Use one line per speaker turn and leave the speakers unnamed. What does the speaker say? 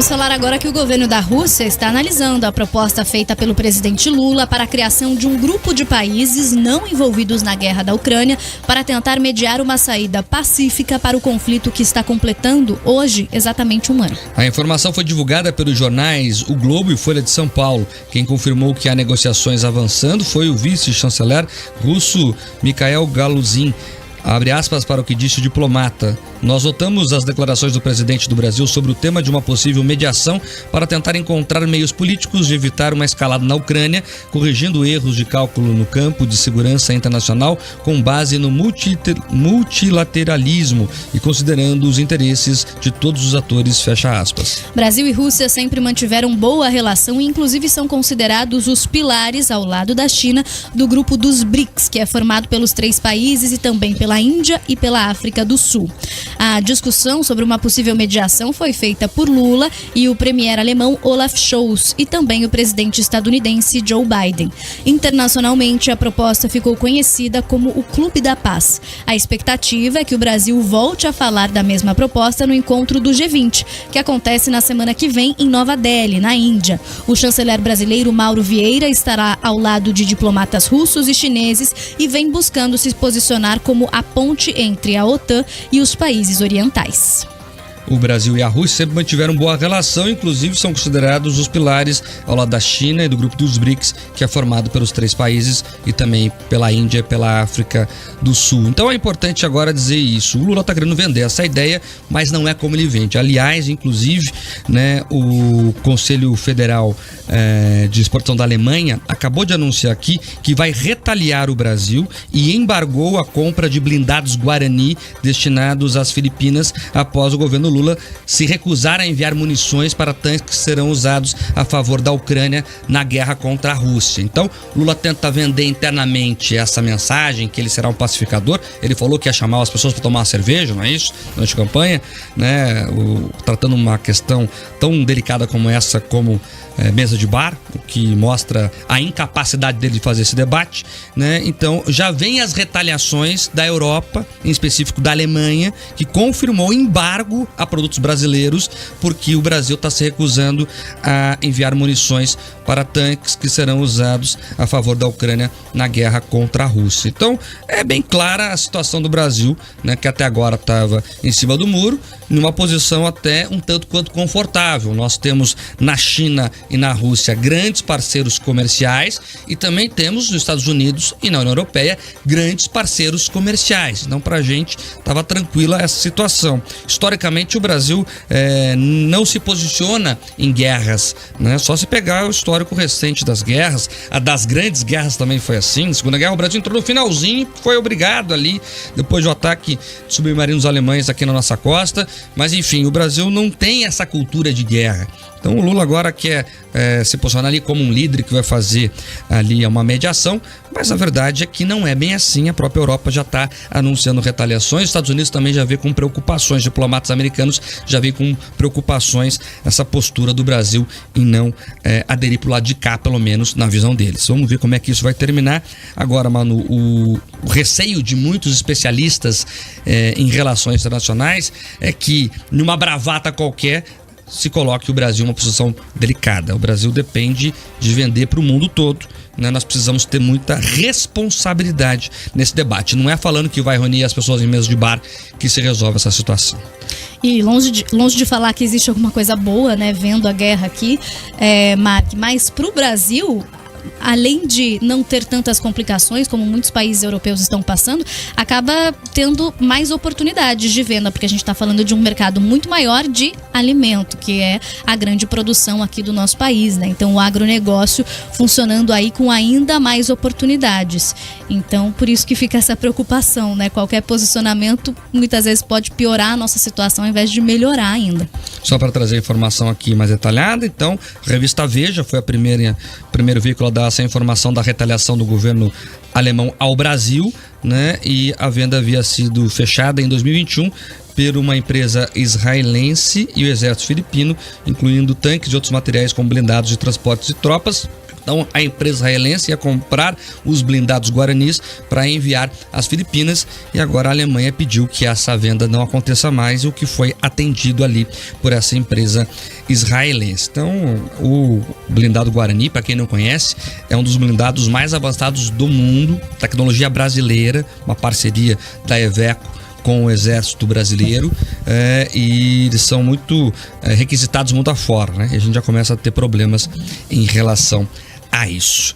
Vamos falar agora que o governo da Rússia está analisando a proposta feita pelo presidente Lula para a criação de um grupo de países não envolvidos na guerra da Ucrânia para tentar mediar uma saída pacífica para o conflito que está completando hoje exatamente um ano.
A informação foi divulgada pelos jornais O Globo e Folha de São Paulo. Quem confirmou que há negociações avançando foi o vice-chanceler russo Mikhail Galuzin. Abre aspas para o que disse o diplomata. Nós notamos as declarações do presidente do Brasil sobre o tema de uma possível mediação para tentar encontrar meios políticos de evitar uma escalada na Ucrânia, corrigindo erros de cálculo no campo de segurança internacional com base no multilateralismo e considerando os interesses de todos os atores, fecha aspas.
Brasil e Rússia sempre mantiveram boa relação e inclusive são considerados os pilares, ao lado da China, do grupo dos BRICS, que é formado pelos 3 países e também pela Índia e pela África do Sul. A discussão sobre uma possível mediação foi feita por Lula e o premier alemão Olaf Scholz e também o presidente estadunidense Joe Biden. Internacionalmente, a proposta ficou conhecida como o Clube da Paz. A expectativa é que o Brasil volte a falar da mesma proposta no encontro do G20, que acontece na semana que vem em Nova Delhi, na Índia. O chanceler brasileiro Mauro Vieira estará ao lado de diplomatas russos e chineses e vem buscando se posicionar como a ponte entre a OTAN e os países orientais.
O Brasil e a Rússia sempre mantiveram boa relação, inclusive são considerados os pilares ao lado da China e do grupo dos BRICS, que é formado pelos 3 países e também pela Índia e pela África do Sul. Então é importante agora dizer isso. O Lula está querendo vender essa ideia, mas não é como ele vende. Aliás, inclusive, o Conselho Federal de Exportação da Alemanha acabou de anunciar aqui que vai retaliar o Brasil e embargou a compra de blindados Guarani destinados às Filipinas após o governo Lula se recusar a enviar munições para tanques que serão usados a favor da Ucrânia na guerra contra a Rússia. Então, Lula tenta vender internamente essa mensagem, que ele será um pacificador. Ele falou que ia chamar as pessoas para tomar uma cerveja, não é isso? Durante a campanha, tratando uma questão tão delicada como essa, como mesa de bar, o que mostra a incapacidade dele de fazer esse debate, Então, já vem as retaliações da Europa, em específico da Alemanha, que confirmou embargo a produtos brasileiros, porque o Brasil está se recusando a enviar munições para tanques que serão usados a favor da Ucrânia na guerra contra a Rússia. Então, é bem clara a situação do Brasil, que até agora estava em cima do muro, numa posição até um tanto quanto confortável. Nós temos na China e na Rússia grandes parceiros comerciais e também temos nos Estados Unidos e na União Europeia grandes parceiros comerciais. Então, para a gente estava tranquila essa situação. Historicamente, o Brasil não se posiciona em guerras, Só se pegar o histórico recente das guerras, a das grandes guerras também foi assim. Na Segunda Guerra, o Brasil entrou no finalzinho, foi obrigado ali, depois do ataque de submarinos alemães aqui na nossa costa. Mas enfim, o Brasil não tem essa cultura de guerra. Então o Lula agora quer se posicionar ali como um líder que vai fazer ali uma mediação, mas a verdade é que não é bem assim. A própria Europa já está anunciando retaliações, os Estados Unidos também já vê com preocupações, diplomatas americanos já vê com preocupações essa postura do Brasil em não aderir para o lado de cá, pelo menos na visão deles. Vamos ver como é que isso vai terminar. Agora, Manu, o receio de muitos especialistas em relações internacionais é que numa bravata qualquer se coloque o Brasil em uma posição delicada. O Brasil depende de vender para o mundo todo, Nós precisamos ter muita responsabilidade nesse debate. Não é falando que vai reunir as pessoas em mesa de bar que se resolve essa situação.
E longe de falar que existe alguma coisa boa, vendo a guerra aqui, Mark, mas para o Brasil, além de não ter tantas complicações como muitos países europeus estão passando, acaba tendo mais oportunidades de venda, porque a gente está falando de um mercado muito maior de alimento, que é a grande produção aqui do nosso país, Então o agronegócio funcionando aí com ainda mais oportunidades. Então por isso que fica essa preocupação, Qualquer posicionamento muitas vezes pode piorar a nossa situação ao invés de melhorar ainda.
Só para trazer informação aqui mais detalhada, então, a revista Veja foi primeiro veículo a dar essa informação da retaliação do governo alemão ao Brasil, E a venda havia sido fechada em 2021 por uma empresa israelense e o exército filipino, incluindo tanques e outros materiais como blindados de transportes e tropas. Então a empresa israelense ia comprar os blindados guaranis para enviar às Filipinas e agora a Alemanha pediu que essa venda não aconteça mais, o que foi atendido ali por essa empresa israelense. Então o blindado Guarani, para quem não conhece, é um dos blindados mais avançados do mundo, tecnologia brasileira, uma parceria da Iveco com o Exército Brasileiro, e eles são muito requisitados mundo afora, né? E a gente já começa a ter problemas em relação a isso.